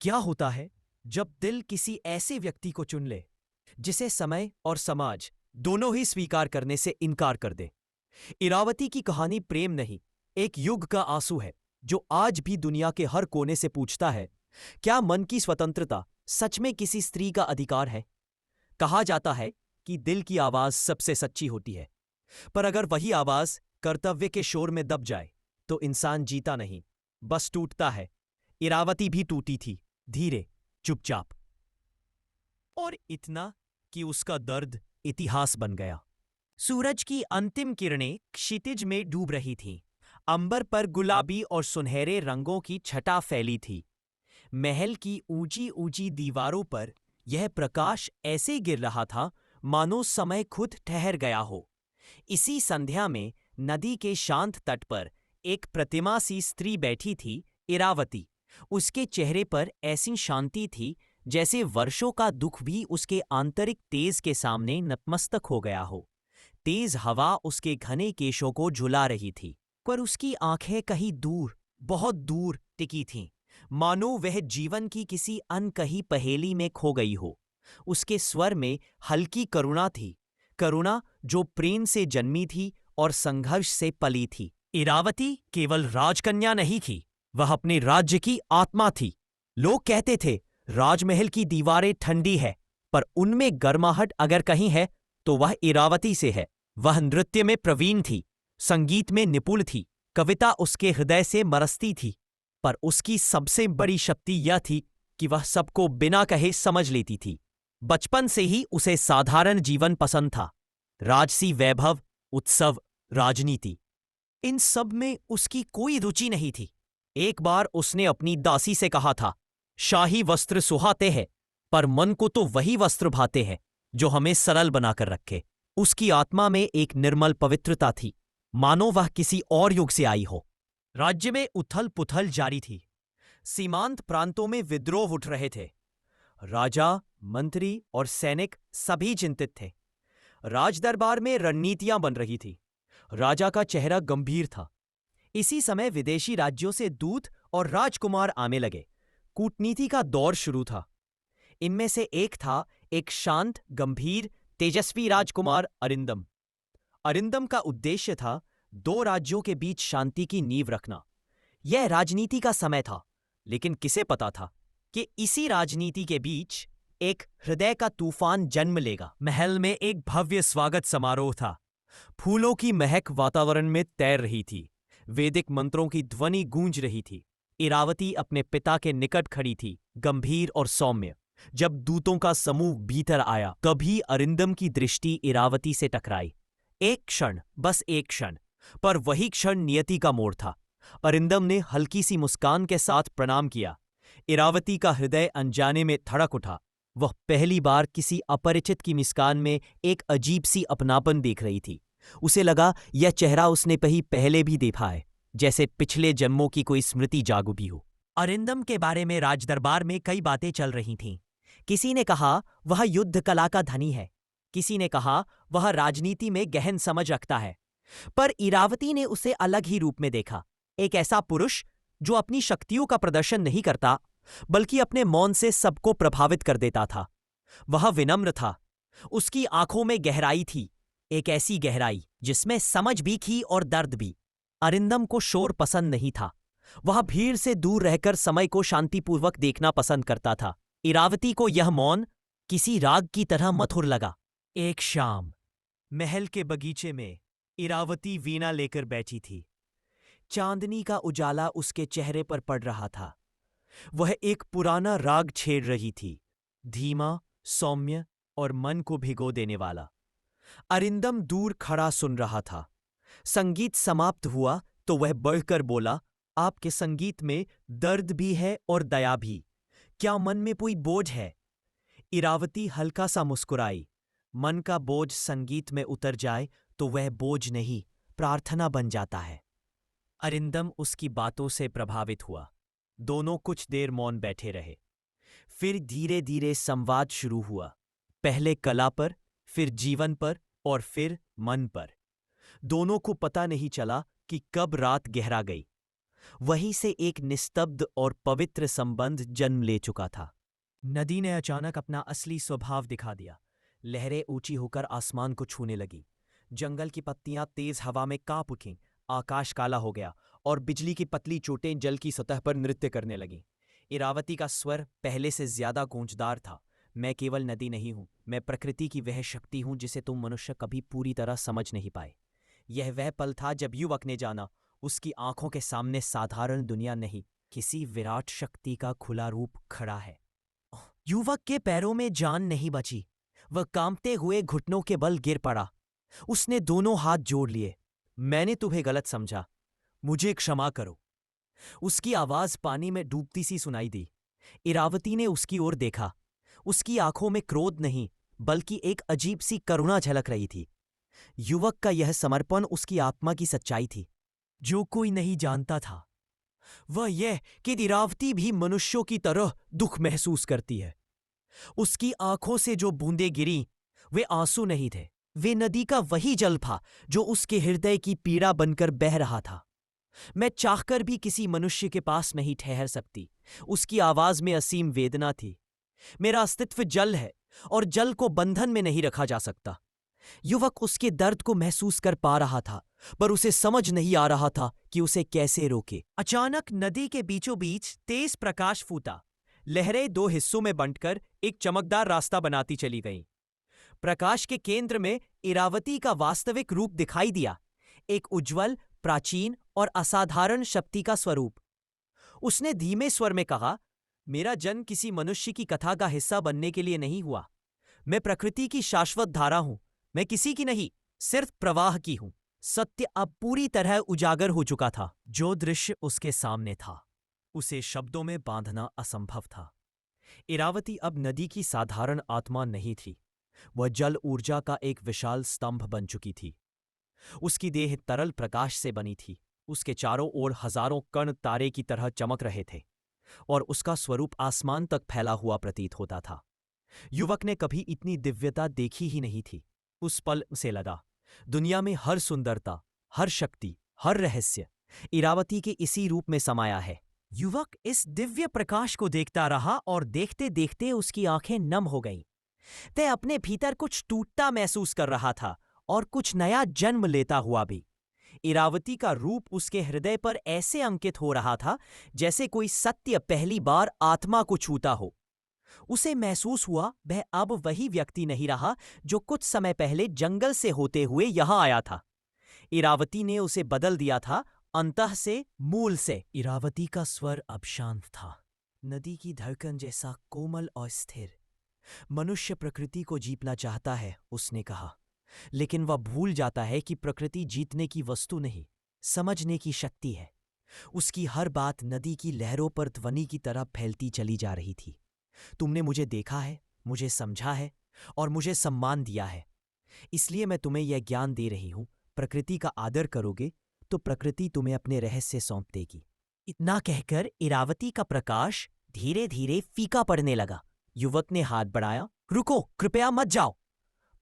क्या होता है जब दिल किसी ऐसे व्यक्ति को चुन ले जिसे समय और समाज दोनों ही स्वीकार करने से इनकार कर दे। इरावती की कहानी प्रेम नहीं, एक युग का आंसू है जो आज भी दुनिया के हर कोने से पूछता है, क्या मन की स्वतंत्रता सच में किसी स्त्री का अधिकार है? कहा जाता है कि दिल की आवाज सबसे सच्ची होती है, पर अगर वही आवाज कर्तव्य के शोर में दब जाए तो इंसान जीता नहीं, बस टूटता है। इरावती भी टूटी थी, धीरे, चुपचाप, और इतना कि उसका दर्द इतिहास बन गया। सूरज की अंतिम किरणें क्षितिज में डूब रही थीं। अंबर पर गुलाबी और सुनहरे रंगों की छटा फैली थी। महल की ऊंची ऊंची दीवारों पर यह प्रकाश ऐसे गिर रहा था मानो समय खुद ठहर गया हो। इसी संध्या में नदी के शांत तट पर एक प्रतिमा सी स्त्री बैठी थी, इरावती। उसके चेहरे पर ऐसी शांति थी जैसे वर्षों का दुख भी उसके आंतरिक तेज के सामने नतमस्तक हो गया हो। तेज हवा उसके घने केशों को झुला रही थी, पर उसकी आंखें कहीं दूर, बहुत दूर टिकी थीं, मानो वह जीवन की किसी अनकही पहेली में खो गई हो। उसके स्वर में हल्की करुणा थी, करुणा जो प्रेम से जन्मी थी और संघर्ष से पली थी। इरावती केवल राजकन्या नहीं थी, वह अपने राज्य की आत्मा थी। लोग कहते थे राजमहल की दीवारें ठंडी है, पर उनमें गर्माहट अगर कहीं है तो वह इरावती से है। वह नृत्य में प्रवीण थी, संगीत में निपुण थी, कविता उसके हृदय से मरसती थी, पर उसकी सबसे बड़ी शक्ति यह थी कि वह सबको बिना कहे समझ लेती थी। बचपन से ही उसे साधारण जीवन पसंद था, राजसी वैभव, उत्सव, राजनीति, इन सब में उसकी कोई रुचि नहीं थी। एक बार उसने अपनी दासी से कहा था, शाही वस्त्र सुहाते हैं, पर मन को तो वही वस्त्र भाते हैं जो हमें सरल बनाकर रखे। उसकी आत्मा में एक निर्मल पवित्रता थी, मानो वह किसी और युग से आई हो। राज्य में उथल पुथल जारी थी, सीमांत प्रांतों में विद्रोह उठ रहे थे। राजा, मंत्री और सैनिक सभी चिंतित थे। राजदरबार में रणनीतियां बन रही थी। राजा का चेहरा गंभीर था। इसी समय विदेशी राज्यों से दूत और राजकुमार आने लगे। कूटनीति का दौर शुरू था। इनमें से एक था एक शांत, गंभीर, तेजस्वी राजकुमार, अरिंदम। अरिंदम का उद्देश्य था दो राज्यों के बीच शांति की नींव रखना। यह राजनीति का समय था, लेकिन किसे पता था कि इसी राजनीति के बीच एक हृदय का तूफान जन्म लेगा। महल में एक भव्य स्वागत समारोह था। फूलों की महक वातावरण में तैर रही थी, वैदिक मंत्रों की ध्वनि गूंज रही थी। इरावती अपने पिता के निकट खड़ी थी, गंभीर और सौम्य। जब दूतों का समूह भीतर आया, तभी अरिंदम की दृष्टि इरावती से टकराई। एक क्षण, बस एक क्षण, पर वही क्षण नियति का मोड़ था। अरिंदम ने हल्की सी मुस्कान के साथ प्रणाम किया। इरावती का हृदय अनजाने में धड़क उठा। वह पहली बार किसी अपरिचित की मुस्कान में एक अजीब सी अपनापन देख रही थी। उसे लगा यह चेहरा उसने कहीं पहले भी देखा है, जैसे पिछले जन्मों की कोई स्मृति जाग उठी हो। अरिंदम के बारे में राजदरबार में कई बातें चल रही थीं। किसी ने कहा वह युद्ध कला का धनी है, किसी ने कहा वह राजनीति में गहन समझ रखता है, पर इरावती ने उसे अलग ही रूप में देखा। एक ऐसा पुरुष जो अपनी शक्तियों का प्रदर्शन नहीं करता, बल्कि अपने मौन से सबको प्रभावित कर देता था। वह विनम्र था, उसकी आंखों में गहराई थी, एक ऐसी गहराई जिसमें समझ भी थी और दर्द भी। अरिंदम को शोर पसंद नहीं था, वह भीड़ से दूर रहकर समय को शांतिपूर्वक देखना पसंद करता था। इरावती को यह मौन किसी राग की तरह मधुर लगा। एक शाम महल के बगीचे में इरावती वीणा लेकर बैठी थी। चांदनी का उजाला उसके चेहरे पर पड़ रहा था। वह एक पुराना राग छेड़ रही थी, धीमा, सौम्य और मन को भिगो देने वाला। अरिंदम दूर खड़ा सुन रहा था। संगीत समाप्त हुआ तो वह बढ़कर बोला, आपके संगीत में दर्द भी है और दया भी। क्या मन में कोई बोझ है? इरावती हल्का सा मुस्कुराई। मन का बोझ संगीत में उतर जाए तो वह बोझ नहीं, प्रार्थना बन जाता है। अरिंदम उसकी बातों से प्रभावित हुआ। दोनों कुछ देर मौन बैठे रहे। फिर धीरे धीरे संवाद शुरू हुआ, पहले कला पर, फिर जीवन पर और फिर मन पर। दोनों को पता नहीं चला कि कब रात गहरा गई। वहीं से एक निस्तब्ध और पवित्र संबंध जन्म ले चुका था। नदी ने अचानक अपना असली स्वभाव दिखा दिया। लहरें ऊंची होकर आसमान को छूने लगी। जंगल की पत्तियां तेज हवा में कांप उठीं। आकाश काला हो गया और बिजली की पतली चोटें जल की सतह पर नृत्य करने लगीं। इरावती का स्वर पहले से ज्यादा गूंजदार था। मैं केवल नदी नहीं हूं, मैं प्रकृति की वह शक्ति हूं जिसे तुम मनुष्य कभी पूरी तरह समझ नहीं पाए। यह वह पल था जब युवक ने जाना, उसकी आंखों के सामने साधारण दुनिया नहीं, किसी विराट शक्ति का खुला रूप खड़ा है। युवक के पैरों में जान नहीं बची। वह कांपते हुए घुटनों के बल गिर पड़ा। उसने दोनों हाथ जोड़ लिए। मैंने तुम्हें गलत समझा, मुझे क्षमा करो। उसकी आवाज पानी में डूबती सी सुनाई दी। इरावती ने उसकी ओर देखा। उसकी आंखों में क्रोध नहीं, बल्कि एक अजीब सी करुणा झलक रही थी। युवक का यह समर्पण उसकी आत्मा की सच्चाई थी, जो कोई नहीं जानता था। वह यह कि इरावती भी मनुष्यों की तरह दुख महसूस करती है। उसकी आंखों से जो बूंदें गिरी, वे आंसू नहीं थे, वे नदी का वही जल था जो उसके हृदय की पीड़ा बनकर बह रहा था। मैं चाहकर भी किसी मनुष्य के पास नहीं ठहर सकती। उसकी आवाज में असीम वेदना थी। मेरा अस्तित्व जल है और जल को बंधन में नहीं रखा जा सकता। युवक उसके दर्द को महसूस कर पा रहा था, पर उसे समझ नहीं आ रहा था कि उसे कैसे रोके। अचानक नदी के बीचों बीच तेज प्रकाश फूटा। लहरें दो हिस्सों में बंटकर एक चमकदार रास्ता बनाती चली गईं। प्रकाश के केंद्र में इरावती का वास्तविक रूप दिखाई दिया, एक उज्जवल, प्राचीन और असाधारण शक्ति का स्वरूप। उसने धीमे स्वर में कहा, मेरा जन्म किसी मनुष्य की कथा का हिस्सा बनने के लिए नहीं हुआ। मैं प्रकृति की शाश्वत धारा हूं। मैं किसी की नहीं, सिर्फ प्रवाह की हूं। सत्य अब पूरी तरह उजागर हो चुका था। जो दृश्य उसके सामने था, उसे शब्दों में बांधना असंभव था। इरावती अब नदी की साधारण आत्मा नहीं थी। वह जल ऊर्जा का एक विशाल स्तंभ बन चुकी थी। उसकी देह तरल प्रकाश से बनी थी। उसके चारों ओर हजारों कण तारे की तरह चमक रहे थे और उसका स्वरूप आसमान तक फैला हुआ प्रतीत होता था। युवक ने कभी इतनी दिव्यता देखी ही नहीं थी। उस पल उसे लगा, दुनिया में हर सुंदरता, हर शक्ति, हर रहस्य इरावती के इसी रूप में समाया है। युवक इस दिव्य प्रकाश को देखता रहा और देखते देखते उसकी आंखें नम हो गईं। वह अपने भीतर कुछ टूटता महसूस कर रहा था और कुछ नया जन्म लेता हुआ भी। इरावती का रूप उसके हृदय पर ऐसे अंकित हो रहा था जैसे कोई सत्य पहली बार आत्मा को छूता हो। उसे महसूस हुआ वह अब वही व्यक्ति नहीं रहा जो कुछ समय पहले जंगल से होते हुए यहां आया था। इरावती ने उसे बदल दिया था, अंतः से, मूल से। इरावती का स्वर अब शांत था, नदी की धड़कन जैसा कोमल और स्थिर। मनुष्य प्रकृति को जीतना चाहता है, उसने कहा, लेकिन वह भूल जाता है कि प्रकृति जीतने की वस्तु नहीं, समझने की शक्ति है। उसकी हर बात नदी की लहरों पर ध्वनि की तरह फैलती चली जा रही थी। तुमने मुझे देखा है, मुझे समझा है और मुझे सम्मान दिया है, इसलिए मैं तुम्हें यह ज्ञान दे रही हूं। प्रकृति का आदर करोगे तो प्रकृति तुम्हें अपने रहस्य सौंप देगी। इतना कहकर इरावती का प्रकाश धीरे धीरे फीका पड़ने लगा। युवक ने हाथ बढ़ाया, रुको, कृपया मत जाओ।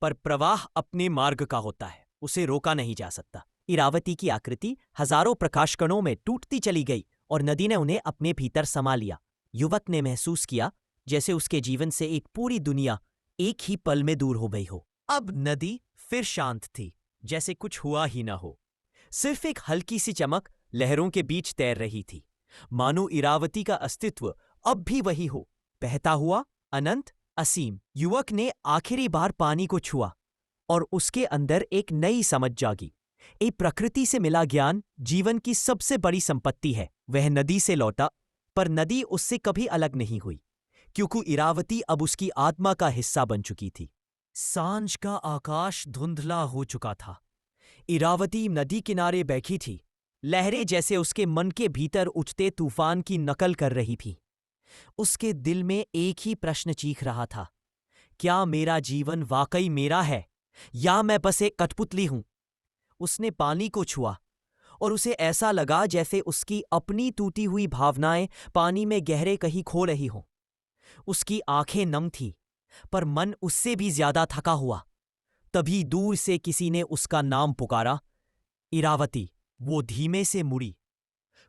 पर प्रवाह अपने मार्ग का होता है, उसे रोका नहीं जा सकता। इरावती की आकृति हजारों प्रकाशकणों में टूटती चली गई और नदी ने उन्हें अपने भीतर समा लिया। युवक ने महसूस किया जैसे उसके जीवन से एक पूरी दुनिया एक ही पल में दूर हो गई हो। अब नदी फिर शांत थी, जैसे कुछ हुआ ही ना हो। सिर्फ एक हल्की सी चमक लहरों के बीच तैर रही थी, मानो इरावती का अस्तित्व अब भी वही हो, बहता हुआ, अनंत, असीम। युवक ने आखिरी बार पानी को छुआ और उसके अंदर एक नई समझ जागी। एक प्रकृति से मिला ज्ञान जीवन की सबसे बड़ी संपत्ति है। वह नदी से लौटा, पर नदी उससे कभी अलग नहीं हुई, क्योंकि इरावती अब उसकी आत्मा का हिस्सा बन चुकी थी। सांझ का आकाश धुंधला हो चुका था। इरावती नदी किनारे बैठी थी, लहरें जैसे उसके मन के भीतर उठते तूफान की नकल कर रही थीं। उसके दिल में एक ही प्रश्न चीख रहा था, क्या मेरा जीवन वाकई मेरा है या मैं बस एक कठपुतली हूं? उसने पानी को छुआ और उसे ऐसा लगा जैसे उसकी अपनी टूटी हुई भावनाएं पानी में गहरे कहीं खो रही हों। उसकी आंखें नम थीं, पर मन उससे भी ज्यादा थका हुआ। तभी दूर से किसी ने उसका नाम पुकारा, इरावती। वो धीमे से मुड़ी।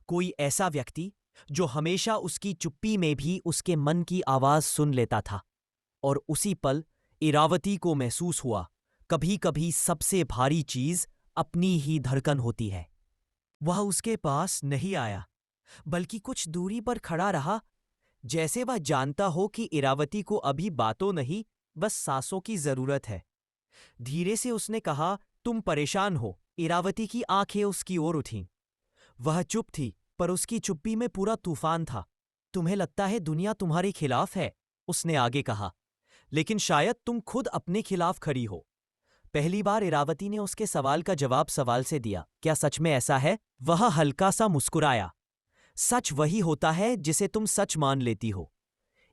कोई ऐसा व्यक्ति जो हमेशा उसकी चुप्पी में भी उसके मन की आवाज सुन लेता था। और उसी पल इरावती को महसूस हुआ, कभी कभी सबसे भारी चीज अपनी ही धड़कन होती है। वह उसके पास नहीं आया, बल्कि कुछ दूरी पर खड़ा रहा, जैसे वह जानता हो कि इरावती को अभी बातों नहीं, बस सांसों की जरूरत है। धीरे से उसने कहा, तुम परेशान हो। इरावती की आंखें उसकी ओर उठीं। वह चुप थी, पर उसकी चुप्पी में पूरा तूफान था। तुम्हें लगता है दुनिया तुम्हारे खिलाफ है, उसने आगे कहा, लेकिन शायद तुम खुद अपने खिलाफ खड़ी हो। पहली बार इरावती ने उसके सवाल का जवाब सवाल से दिया, क्या सच में ऐसा है? वह हल्का सा मुस्कुराया। सच वही होता है जिसे तुम सच मान लेती हो।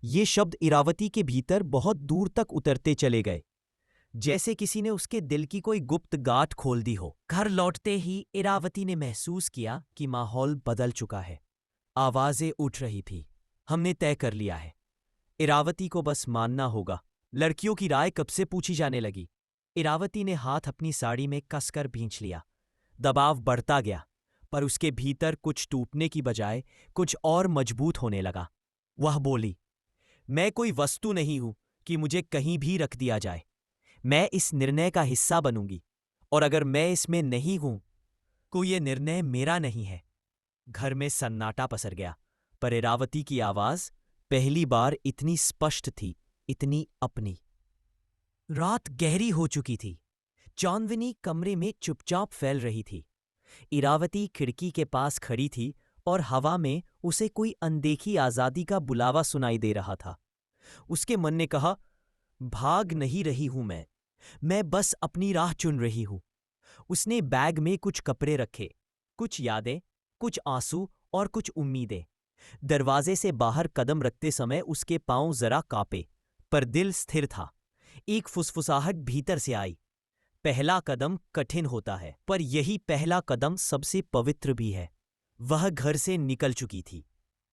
ये शब्द इरावती के भीतर बहुत दूर तक उतरते चले गए, जैसे किसी ने उसके दिल की कोई गुप्त गांठ खोल दी हो। घर लौटते ही इरावती ने महसूस किया कि माहौल बदल चुका है। आवाजें उठ रही थी, हमने तय कर लिया है। इरावती को बस मानना होगा। लड़कियों की राय कब से पूछी जाने लगी। इरावती ने हाथ अपनी साड़ी में कसकर भींच लिया। दबाव बढ़ता गया, पर उसके भीतर कुछ टूटने की बजाय कुछ और मजबूत होने लगा। वह बोली, मैं कोई वस्तु नहीं हूं कि मुझे कहीं भी रख दिया जाए। मैं इस निर्णय का हिस्सा बनूंगी, और अगर मैं इसमें नहीं हूं, तो ये निर्णय मेरा नहीं है। घर में सन्नाटा पसर गया, पर इरावती की आवाज पहली बार इतनी स्पष्ट थी, इतनी अपनी। रात गहरी हो चुकी थी। चांदनी कमरे में चुपचाप फैल रही थी। इरावती खिड़की के पास खड़ी थी और हवा में उसे कोई अनदेखी आजादी का बुलावा सुनाई दे रहा था। उसके मन ने कहा, भाग नहीं रही हूं मैं बस अपनी राह चुन रही हूं। उसने बैग में कुछ कपड़े रखे, कुछ यादें, कुछ आंसू और कुछ उम्मीदें। दरवाजे से बाहर कदम रखते समय उसके पांव जरा कांपे, पर दिल स्थिर था। एक फुसफुसाहट भीतर से आई, पहला कदम कठिन होता है, पर यही पहला कदम सबसे पवित्र भी है। वह घर से निकल चुकी थी।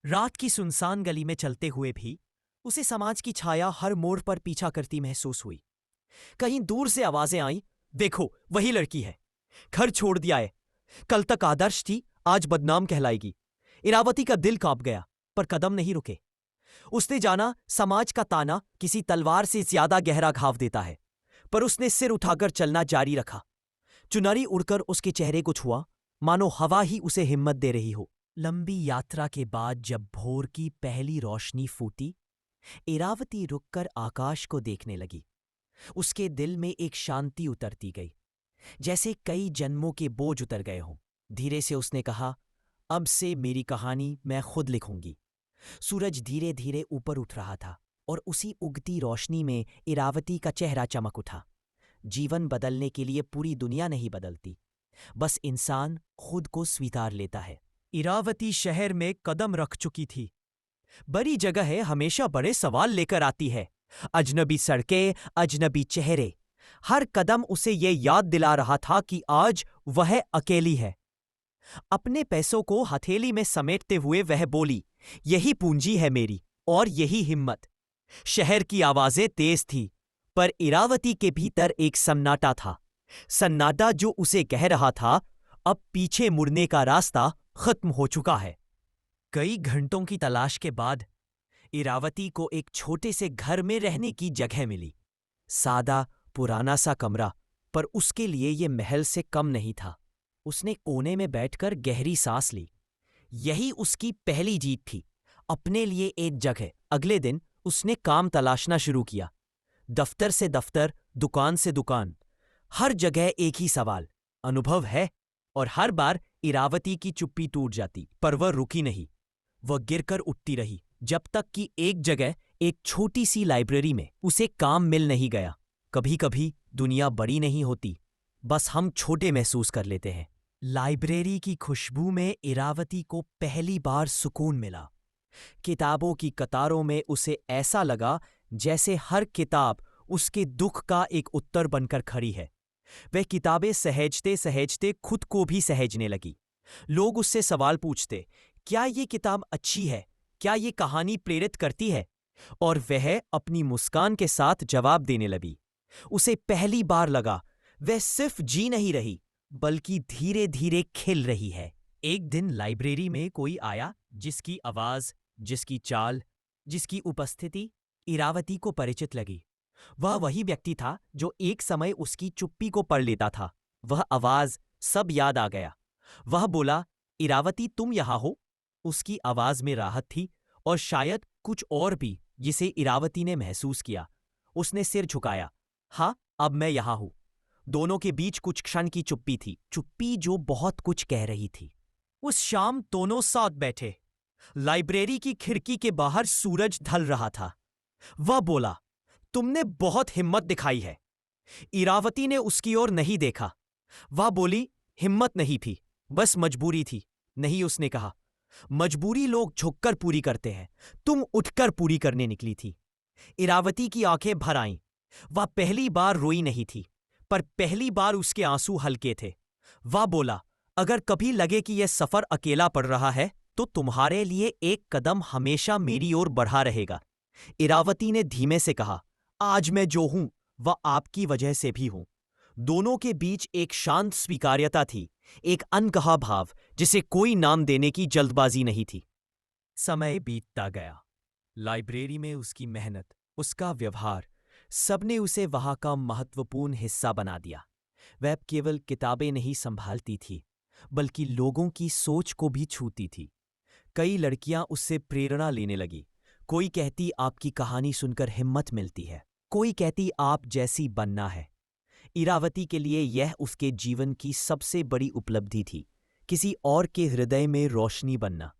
रात की सुनसान गली में चलते हुए भी उसे समाज की छाया हर मोड़ पर पीछा करती महसूस हुई। कहीं दूर से आवाजें आईं, देखो वही लड़की है, घर छोड़ दिया है, कल तक आदर्श थी, आज बदनाम कहलाएगी। इरावती का दिल कांप गया, पर कदम नहीं रुके। उसने जाना समाज का ताना किसी तलवार से ज्यादा गहरा घाव देता है, पर उसने सिर उठाकर चलना जारी रखा। चुनरी उड़कर उसके चेहरे को छुआ, मानो हवा ही उसे हिम्मत दे रही हो। लंबी यात्रा के बाद जब भोर की पहली रोशनी फूटी, इरावती रुककर आकाश को देखने लगी। उसके दिल में एक शांति उतरती गई, जैसे कई जन्मों के बोझ उतर गए हों। धीरे से उसने कहा, अब से मेरी कहानी मैं खुद लिखूंगी। सूरज धीरे धीरे ऊपर उठ रहा था, और उसी उगती रोशनी में इरावती का चेहरा चमक उठा। जीवन बदलने के लिए पूरी दुनिया नहीं बदलती, बस इंसान खुद को स्वीकार लेता है। इरावती शहर में कदम रख चुकी थी। बड़ी जगह हमेशा बड़े सवाल लेकर आती है। अजनबी सड़कें, अजनबी चेहरे। हर कदम उसे ये याद दिला रहा था कि आज वह अकेली है। अपने पैसों को हथेली में समेटते हुए वह बोली, यही पूंजी है मेरी, और यही हिम्मत। शहर की आवाजें तेज थी, पर इरावती के भीतर एक सन्नाटा था। सन्नाटा जो उसे कह रहा था, अब पीछे मुड़ने का रास्ता खत्म हो चुका है। कई घंटों की तलाश के बाद इरावती को एक छोटे से घर में रहने की जगह मिली। सादा पुराना सा कमरा, पर उसके लिए यह महल से कम नहीं था। उसने कोने में बैठकर गहरी सांस ली। यही उसकी पहली जीत थी, अपने लिए एक जगह। अगले दिन उसने काम तलाशना शुरू किया। दफ्तर से दफ्तर, दुकान से दुकान, हर जगह एक ही सवाल, अनुभव है? और हर बार इरावती की चुप्पी टूट जाती, पर वह रुकी नहीं। वह गिरकर उठती रही, जब तक कि एक जगह, एक छोटी सी लाइब्रेरी में उसे काम मिल नहीं गया। कभी कभी दुनिया बड़ी नहीं होती, बस हम छोटे महसूस कर लेते हैं। लाइब्रेरी की खुशबू में इरावती को पहली बार सुकून मिला। किताबों की कतारों में उसे ऐसा लगा जैसे हर किताब उसके दुख का एक उत्तर बनकर खड़ी है। वह किताबें सहेजते सहेजते खुद को भी सहेजने लगी। लोग उससे सवाल पूछते, क्या ये किताब अच्छी है? क्या ये कहानी प्रेरित करती है? और वह अपनी मुस्कान के साथ जवाब देने लगी। उसे पहली बार लगा वह सिर्फ जी नहीं रही, बल्कि धीरे धीरे खिल रही है। एक दिन लाइब्रेरी में कोई आया जिसकी आवाज, जिसकी चाल, जिसकी उपस्थिति इरावती को परिचित लगी। वह वही व्यक्ति था जो एक समय उसकी चुप्पी को पढ़ लेता था। वह आवाज, सब याद आ गया। वह बोला, इरावती तुम यहां हो? उसकी आवाज में राहत थी और शायद कुछ और भी जिसे इरावती ने महसूस किया। उसने सिर झुकाया। हाँ, अब मैं यहां हूं। दोनों के बीच कुछ क्षण की चुप्पी थी, चुप्पी जो बहुत कुछ कह रही थी। उस शाम दोनों साथ बैठे। लाइब्रेरी की खिड़की के बाहर सूरज ढल रहा था। वह बोला, तुमने बहुत हिम्मत दिखाई है। इरावती ने उसकी ओर नहीं देखा। वह बोली, हिम्मत नहीं थी, बस मजबूरी थी। नहीं, उसने कहा, मजबूरी लोग झुककर पूरी करते हैं। तुम उठकर पूरी करने निकली थी। इरावती की आंखें भर आईं। वह पहली बार रोई नहीं थी, पर पहली बार उसके आंसू हल्के थे। वह बोला, अगर कभी लगे कि यह सफर अकेला पड़ रहा है तो तुम्हारे लिए एक कदम हमेशा मेरी ओर बढ़ा रहेगा। इरावती ने धीमे से कहा, आज मैं जो हूं वह आपकी वजह से भी हूं। दोनों के बीच एक शांत स्वीकार्यता थी, एक अनकहा भाव जिसे कोई नाम देने की जल्दबाजी नहीं थी। समय बीतता गया। लाइब्रेरी में उसकी मेहनत, उसका व्यवहार, सबने उसे वहां का महत्वपूर्ण हिस्सा बना दिया। वह अब केवल किताबें नहीं संभालती थी, बल्कि लोगों की सोच को भी छूती थी। कई लड़कियां उससे प्रेरणा लेने लगी। कोई कहती आपकी कहानी सुनकर हिम्मत मिलती है, कोई कहती आप जैसी बनना है। इरावती के लिए यह उसके जीवन की सबसे बड़ी उपलब्धि थी, किसी और के हृदय में रोशनी बनना।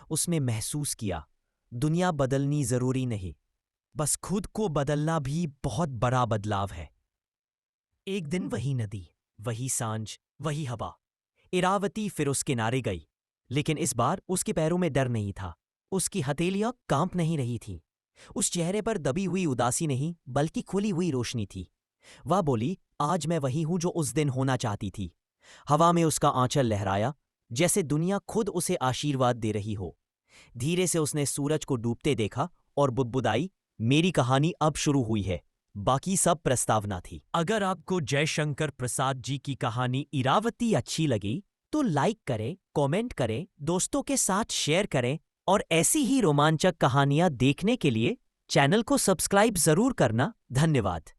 उसने महसूस किया, दुनिया बदलनी जरूरी नहीं, बस खुद को बदलना भी बहुत बड़ा बदलाव है। एक दिन वही नदी, वही सांझ, वही हवा। इरावती फिर उस किनारे गई, लेकिन इस बार उसके पैरों में डर नहीं था। उसकी हथेलियां कांप नहीं रही थीं। उस चेहरे पर दबी हुई उदासी नहीं, बल्कि खुली हुई रोशनी थी। वह बोली, आज मैं वही हूं जो उस दिन होना चाहती थी। हवा में उसका आंचल लहराया, जैसे दुनिया खुद उसे आशीर्वाद दे रही हो। धीरे से उसने सूरज को डूबते देखा और बुदबुदाई, मेरी कहानी अब शुरू हुई है, बाकी सब प्रस्तावना थी। अगर आपको जयशंकर प्रसाद जी की कहानी इरावती अच्छी लगी तो लाइक करें, कमेंट करें, दोस्तों के साथ शेयर करें और ऐसी ही रोमांचक कहानियां देखने के लिए चैनल को सब्सक्राइब जरूर करना। धन्यवाद।